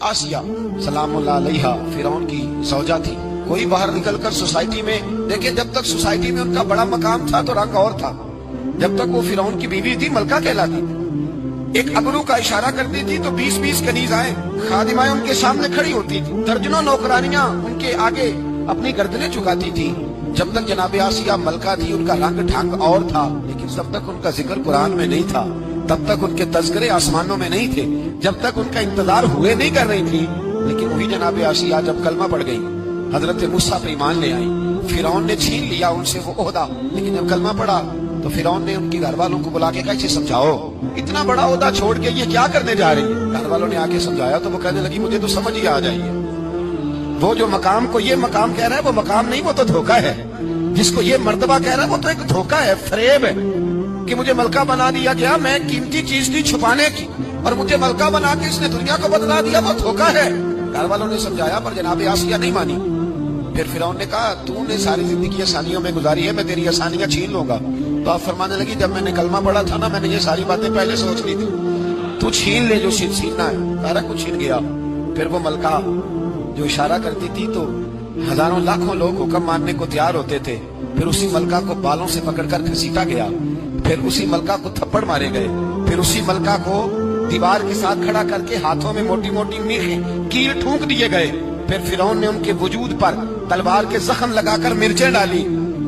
आसिया सलाम अलैहा फिरौन की सौजा थी। कोई बाहर निकल कर सोसाइटी में देखे, जब तक सोसाइटी में उनका बड़ा मकाम था तो रंग और था। जब तक वो फिरौन की बीवी थी मलका कहलाती थी। एक अबरू का इशारा करती थी तो 20-20 कनीज़ाएं खादिमाएं उनके सामने खड़ी होती थी। दर्जनों नौकरानियां उनके आगे अपनी गर्दनें झुकाती थी। जब तक जनाब आसिया मलका थी उनका रंग ढंग और था, लेकिन जब तक उनका जिक्र कुरान में नहीं था, तब तक उनके तज़किरे आसमानों में नहीं थे, जब तक उनका इंतजार हुए नहीं कर रही थी। लेकिन वही जनाब आसिया जब कलमा पड़ गई, हजरत मूसा पे ईमान ले आई, फिरौन ने छीन लिया उनसे वो ओहदा। लेकिन जब कलमा पड़ा तो फिरौन ने उनके घर वालों को बुला के कैसे समझाओ, इतना बड़ा ओहदा छोड़ के ये क्या करने जा रही है। घर वालों ने आके समझाया तो वो कहने लगी मुझे तो समझ ही आ जाइए, वो जो मकाम को ये मकाम कह रहा है वो मकाम नहीं, वो तो धोखा है। जिसको ये मर्तबा कह रहा है वो तो एक धोखा है, फरेब है कि मुझे मलका बना दिया गया। मैं कीमती चीज थी छुपाने की और मुझे मलका बना के इसने दुनिया को बदला दिया, वो धोखा है। घर वालों ने समझाया पर जनाब आसिया नहीं मानी। फिर फिरौन ने कहा तूने सारी जिंदगी आसानियों में गुजारी है, मैं तेरी आसानियां छीन लूंगा। तो आप फरमाने लगी जब मैंने कलमा पढ़ा था ना, मैंने ये सारी बातें पहले सोच ली थी, तू छीन ले जो छीनना है। सारा कुछ छीन गया। फिर वो मलका जो इशारा करती थी तो हजारों लाखों लोग हुक्म मानने को तैयार होते थे। फिर उसी मलका को बालों से पकड़कर घसीटा गया, फिर उसी मलका को थप्पड़ मारे गए, फिर उसी मलका को दीवार के साथ खड़ा करके हाथों में मोटी मोटी कील ठूंक दिए गए। फिर फिरौन ने उनके वजूद पर तलवार के जख्म लगाकर मिर्चें डाली।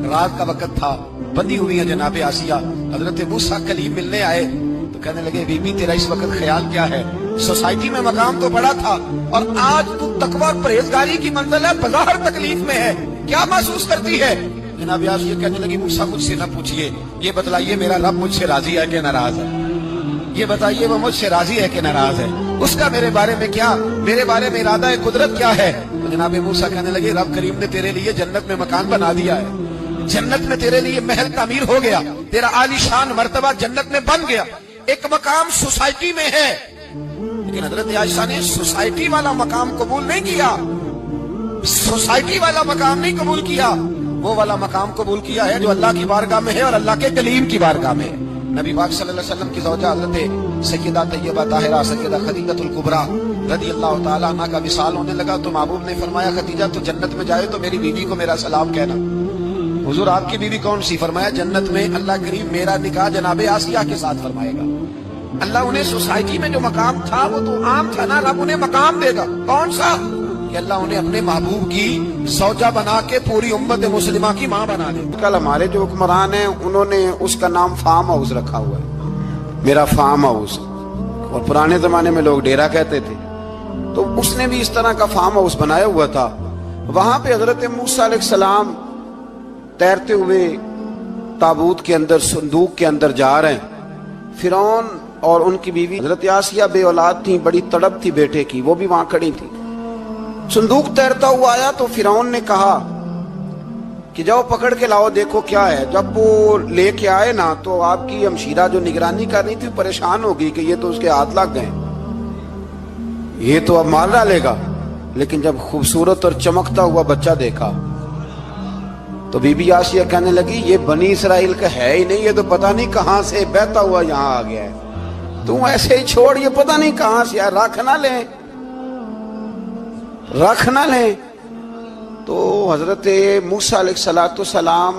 रात का वक्त था, बंधी हुई है जनाब आसिया। हजरत मूसा कलीम मिलने आए तो कहने लगे बीबी तेरा इस वक्त ख्याल क्या है, सोसाइटी में मकाम तो बड़ा था और आज तू तकवा और परहेजगारी की मंजिल है, बज़ाहिर तकलीफ में है, क्या महसूस करती है। जनाब आसिया कहने लगी मूसा मुझसे न पूछिए, ये बतलाइए मेरा रब मुझसे राजी है कि नाराज है, ये बताइए वो मुझसे राजी है कि नाराज है, उसका मेरे बारे में क्या, मेरे बारे में इरादा कुदरत क्या है। तो जनाब मूसा कहने लगे रब करीम ने तेरे लिए जन्नत में मकान बना दिया है, जन्नत में तेरे लिए महल तामीर हो गया, तेरा आलीशान मर्तबा जन्नत में बन गया। एक मकाम सोसाइटी में है, लेकिन हजरत आयशा ने सोसाइटी वाला मकाम कबूल नहीं किया, सोसाइटी वाला मकाम नहीं कबूल किया, वो वाला मकाम कबूल किया है जो अल्लाह की बारगाह में है और अल्लाह के कलीम की बारगाह में है। नबी पाक सल्लल्लाहु अलैहि वसल्लम की ज़ौजा हज़रत सैयदा तैयबा ताहिरा सैयदा खदीजतुल कुबरा रज़ियल्लाहु ताला अन्हा का विसाल होने लगा तो महबूब ने फरमाया खदीजा तो जन्नत में जाए तो मेरी बीवी को मेरा सलाम कहना। हुजूर आपकी बीवी कौन सी? फरमाया जन्नत में अल्लाह करीम मेरा निकाह जनाब आसिया के साथ फरमाएगा। अल्लाह उन्हें सोसाइटी में जो मकाम था वो तो आम था ना, रब उन्हें मकाम देगा। कौन सा? कि अल्लाह उन्हें अपने महबूब की सौजा बना के पूरी उम्मत मुस्लिमा की माँ बना दे। कल हमारे जो हुक्मरान हैं उन्होंने उसका नाम फार्म हाउस रखा हुआ है, मेरा फार्म हाउस, और पुराने जमाने में लोग डेरा कहते थे, तो उसने भी इस तरह का फार्म हाउस बनाया हुआ था। वहां पे हजरत मूसा अलैहिस्सलाम तैरते हुए ताबूत के अंदर, संदूक के अंदर जा रहे हैं। फिरौन और उनकी बीवी हजरत आसिया बे औलाद थी, बड़ी तड़प थी बेटे की, वो भी वहां खड़ी थी। संदूक तैरता हुआ आया तो फिरौन ने कहा कि जाओ पकड़ के लाओ देखो क्या है। जब वो लेके आए ना तो आपकी हमशीरा जो निगरानी कर रही थी परेशान हो गई कि ये तो उसके हाथ लग गए, ये तो अब मार डालेगा। लेकिन जब खूबसूरत और चमकता हुआ बच्चा देखा तो बीबी आसिया कहने लगी ये बनी इसराइल का है ही नहीं, ये तो पता नहीं कहां से बहता हुआ यहाँ आ गया है, तू ऐसे ही छोड़, ये पता नहीं कहां से है, रख ना ले, रख ना ले। तो हजरत मूसा अलैहिस्सलाम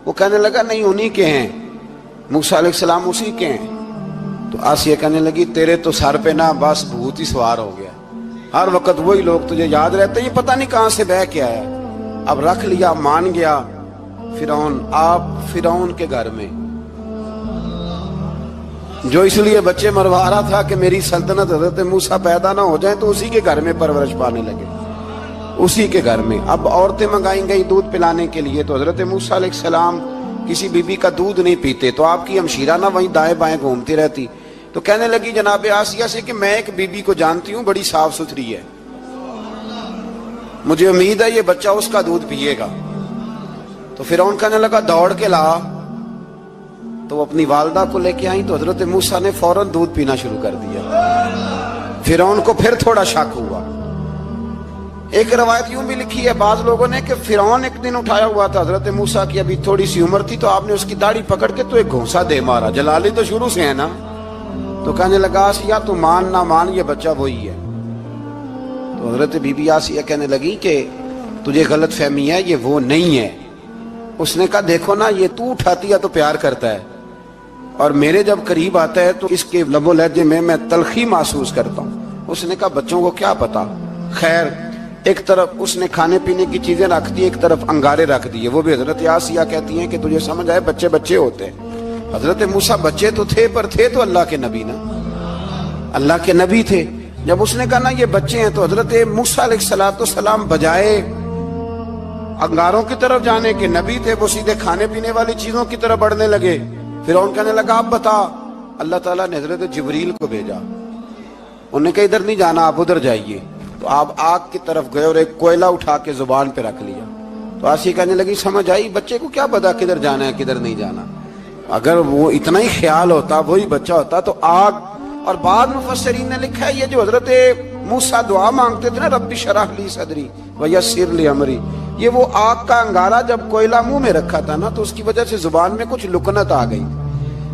वो कहने लगा नहीं उन्हीं के हैं, मूसा अलैहिस्सलाम उसी के हैं। तो आसिया कहने लगी तेरे तो सर पे ना बस भूत ही सवार हो गया, हर वक्त वही लोग तुझे याद रहते हैं, ये पता नहीं कहां से बह के आया। अब रख लिया, मान गया फिरौन। आप फिरौन के घर में जो इसलिए बच्चे मरवा रहा था कि मेरी सल्तनत हजरत मूसा पैदा ना हो जाए, तो उसी के घर में परवरिश पाने लगे, उसी के घर में। अब औरतें मंगाई गई दूध पिलाने के लिए, तो हजरत मूसा अलैहिस्सलाम किसी बीबी का दूध नहीं पीते, तो आपकी हमशीरा ना वहीं दाएं बाएं घूमती रहती। तो कहने लगी जनाब आसिया से कि मैं एक बीबी को जानती हूँ, बड़ी साफ सुथरी है, मुझे उम्मीद है ये बच्चा उसका दूध पिएगा। तो फिरौन कहने लगा दौड़ के ला। तो वो अपनी वालदा को लेके आई तो हजरत मूसा ने फौरन दूध पीना शुरू कर दिया। फिरौन को फिर थोड़ा शक हुआ। एक रवायत यूं भी लिखी है बाज लोगों ने कि फिरौन एक दिन उठाया हुआ था हजरत मूसा की, अभी थोड़ी सी उम्र थी, तो आपने उसकी दाढ़ी पकड़ के तो एक घूंसा दे मारा। जलाली तो शुरू से है ना। तो कहने लगा या तो मान ना मान ये बच्चा वही है, تو حضرت بی بی آسیہ کہنے لگی کہ تجھے غلط فہمی ہے، یہ وہ نہیں ہے۔ اس نے کہا دیکھو نا، یہ تو اٹھاتی ہے تو پیار کرتا ہے، اور میرے جب قریب آتا ہے تو اس کے لب و لہجے میں تلخی محسوس کرتا ہوں۔ اس نے کہا بچوں کو کیا پتا۔ خیر، ایک طرف اس نے کھانے پینے کی چیزیں رکھ دی، ایک طرف انگارے رکھ دیے۔ وہ بھی حضرت آسیہ کہتی ہیں کہ تجھے سمجھ آئے بچے بچے ہوتے ہیں۔ حضرت موسیٰ بچے تو تھے، پر تھے تو اللہ کے نبی نا، اللہ کے نبی تھے۔ جب اس نے کہا نا یہ بچے ہیں، تو حضرت موسیٰ علیہ السلام بجائے انگاروں کی طرف جانے کے، نبی تھے، وہ سیدھے کھانے پینے والی چیزوں کی طرف بڑھنے لگے۔ فرعون کہنے لگا اب بتا۔ اللہ تعالیٰ نے حضرت جبریل کو بھیجا، انہوں نے کہا ادھر نہیں جانا، آپ ادھر جائیے۔ تو آپ آگ کی طرف گئے اور ایک کوئلہ اٹھا کے زبان پہ رکھ لیا۔ تو آسیہ کہنے لگی سمجھ آئی، بچے کو کیا پتا کدھر جانا ہے کدھر نہیں جانا، اگر وہ اتنا ہی خیال ہوتا، وہی بچہ ہوتا تو آگ۔ اور بعد مفسرین نے لکھا ہے یہ جو حضرت موسیٰ دعا مانگتے تھے نا، رب اشرح لی صدری ویسر لی امری، یہ وہ آگ کا انگارہ جب کوئلہ منہ میں رکھا تھا نا، تو اس کی وجہ سے زبان میں کچھ لکنت آ گئی۔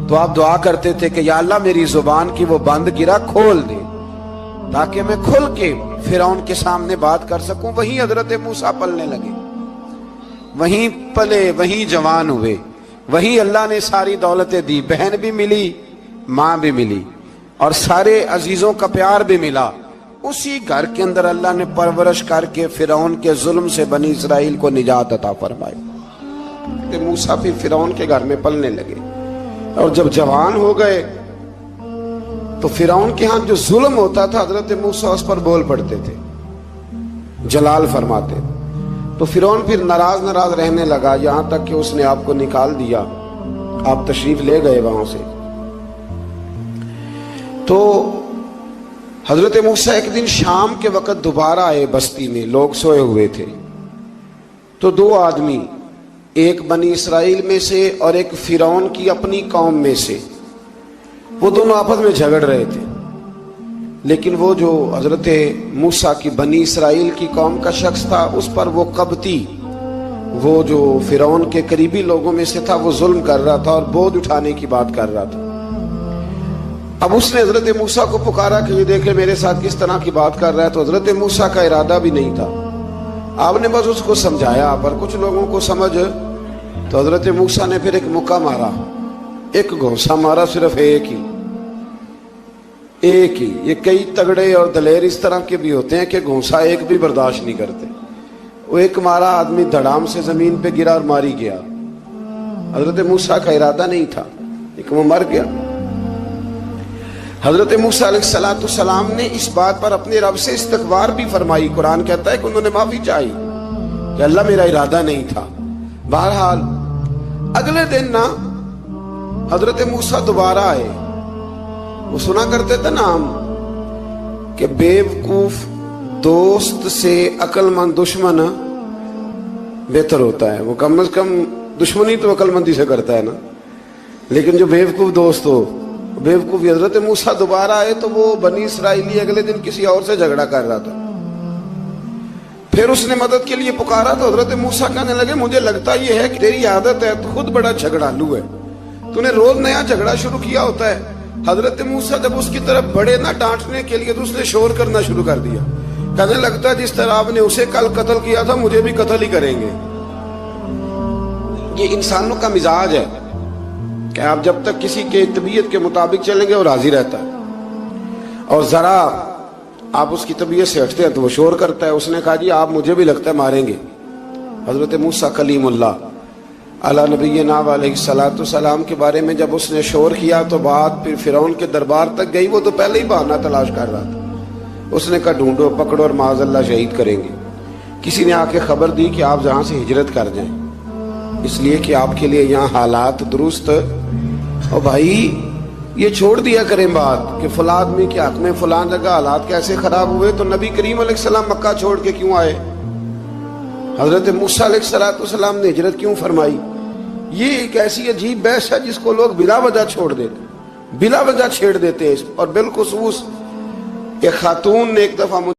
تو آپ دعا کرتے تھے کہ یا اللہ میری زبان کی وہ بند گرا کھول دے، تاکہ میں کھل کے فرعون کے سامنے بات کر سکوں۔ وہیں حضرت موسیٰ پلنے لگے، وہیں پلے، وہیں جوان ہوئے، وہیں اللہ نے ساری دولتیں دی، بہن بھی ملی، ماں بھی ملی، اور سارے عزیزوں کا پیار بھی ملا۔ اسی گھر کے اندر اللہ نے پرورش کر کے فرعون کے ظلم سے بنی اسرائیل کو نجات عطا فرمائی۔ کہ موسیٰ بھی فرعون کے گھر میں پلنے لگے، اور جب جوان ہو گئے تو فرعون کے ہاں جو ظلم ہوتا تھا حضرت موسیٰ اس پر بول پڑتے تھے، جلال فرماتے۔ تو فرعون پھر ناراض رہنے لگا، یہاں تک کہ اس نے آپ کو نکال دیا، آپ تشریف لے گئے وہاں سے۔ تو حضرت موسیٰ ایک دن شام کے وقت دوبارہ آئے بستی میں، لوگ سوئے ہوئے تھے۔ تو دو آدمی، ایک بنی اسرائیل میں سے اور ایک فرعون کی اپنی قوم میں سے، وہ دونوں آپس میں جھگڑ رہے تھے۔ لیکن وہ جو حضرت موسیٰ کی بنی اسرائیل کی قوم کا شخص تھا، اس پر وہ قبطی، وہ جو فرعون کے قریبی لوگوں میں سے تھا، وہ ظلم کر رہا تھا اور بوجھ اٹھانے کی بات کر رہا تھا۔ اب اس نے حضرت موسیٰ کو پکارا کہ یہ دیکھے میرے ساتھ کس طرح کی بات کر رہا ہے۔ تو حضرت موسیٰ کا ارادہ بھی نہیں تھا، آپ نے بس اس کو سمجھایا، پر کچھ لوگوں کو سمجھ، تو حضرت موسیٰ نے پھر ایک مکہ مارا، ایک گھونسا مارا، صرف ایک ہی۔ یہ کئی تگڑے اور دلیر اس طرح کے بھی ہوتے ہیں کہ گھونسا ایک بھی برداشت نہیں کرتے۔ وہ ایک مارا، آدمی دھڑام سے زمین پہ گرا اور ماری گیا۔ حضرت موسیٰ کا ارادہ نہیں تھا، لیکن وہ مر گیا۔ حضرت موسیٰ علیہ السلام نے اس بات پر اپنے رب سے استغفار بھی فرمائی۔ قرآن کہتا ہے کہ انہوں نے معافی چاہی کہ اللہ میرا ارادہ نہیں تھا۔ بہرحال اگلے دن نا حضرت موسیٰ دوبارہ آئے۔ وہ سنا کرتے تھے نا ہم کہ بیوقوف دوست سے عقل مند دشمن بہتر ہوتا ہے۔ وہ کم از کم دشمنی تو عقل مندی سے کرتا ہے نا، لیکن جو بیوقوف دوست ہو بیوقوفی۔ حضرت موسیٰ دوبارہ آئے تو وہ بنی اسرائیلی اگلے دن کسی اور سے جھگڑا کر رہا تھا۔ پھر اس نے مدد کے لیے پکارا تو حضرت موسیٰ کہنے لگے مجھے لگتا یہ ہے کہ تیری عادت ہے، تو خود بڑا جھگڑالو ہے، تو نے روز نیا جھگڑا شروع کیا ہوتا ہے۔ حضرت موسیٰ جب اس کی طرف بڑھے نہ ڈانٹنے کے لیے تو اس نے شور کرنا شروع کر دیا، کہنے لگتا ہے جس طرح آپ نے اسے کل قتل کیا تھا مجھے بھی قتل ہی کریں گے۔ یہ انسانوں کا مزاج ہے کہ آپ جب تک کسی کے طبیعت کے مطابق چلیں گے وہ راضی رہتا ہے، اور ذرا آپ اس کی طبیعت سے ہٹتے ہیں تو وہ شور کرتا ہے۔ اس نے کہا جی آپ مجھے بھی لگتا ہے ماریں گے۔ حضرت موسیٰ کلیم اللہ علیہ نبینا علیہ السلام کے بارے میں جب اس نے شور کیا تو بات پھر فرعون کے دربار تک گئی۔ وہ تو پہلے ہی بہانہ تلاش کر رہا تھا۔ اس نے کہا ڈھونڈو، پکڑو اور معاذ اللہ شہید کریں گے۔ کسی نے آ کے خبر دی کہ آپ جہاں سے ہجرت کر جائیں، اس لیے کہ آپ کے لیے یہاں حالات درست، اور بھائی یہ چھوڑ دیا کریں بات کہ فلاں آدمی کے حق میں فلاں جگہ حالات کیسے خراب ہوئے، تو نبی کریم علیہ السلام مکہ چھوڑ کے کیوں آئے؟ حضرت موسیٰ علیہ السلام نے ہجرت کیوں فرمائی؟ یہ ایک ایسی عجیب بحث ہے جس کو لوگ بلا وجہ چھوڑ دیتے، بلا وجہ چھیڑ دیتے ہیں۔ اور بالخصوص ایک خاتون نے ایک دفعہ